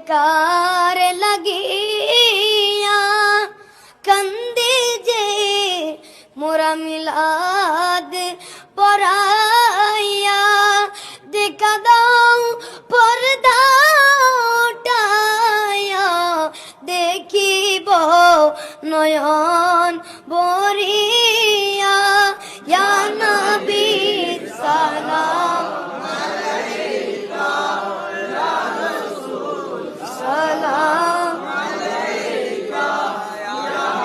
बेकार लगिया कंदी जे मोरा मिलाद पराया देखा दाऊं पर्दा उठाया देखी बो नयन बोरिया या नबी सलाम अलैका या रसूल सलाम अलैका या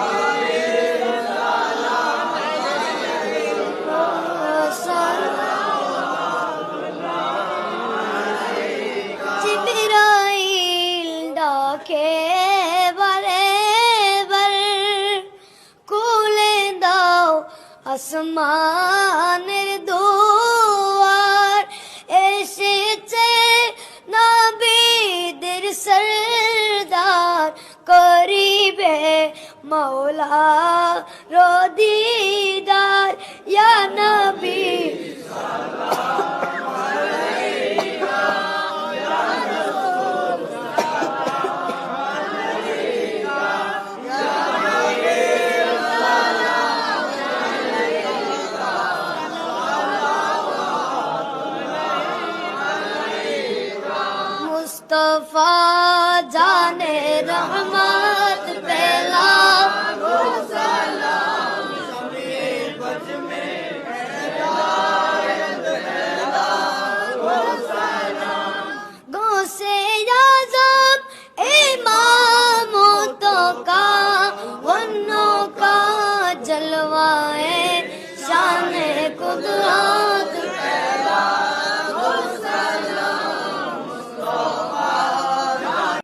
हबीब सलाम अलैका सलाम अलैका जिब्राइल डाके আসমানের দুয়ার এসেছে নবীদের সরদার করিবে মাওলা রদিদার ইয়া নবী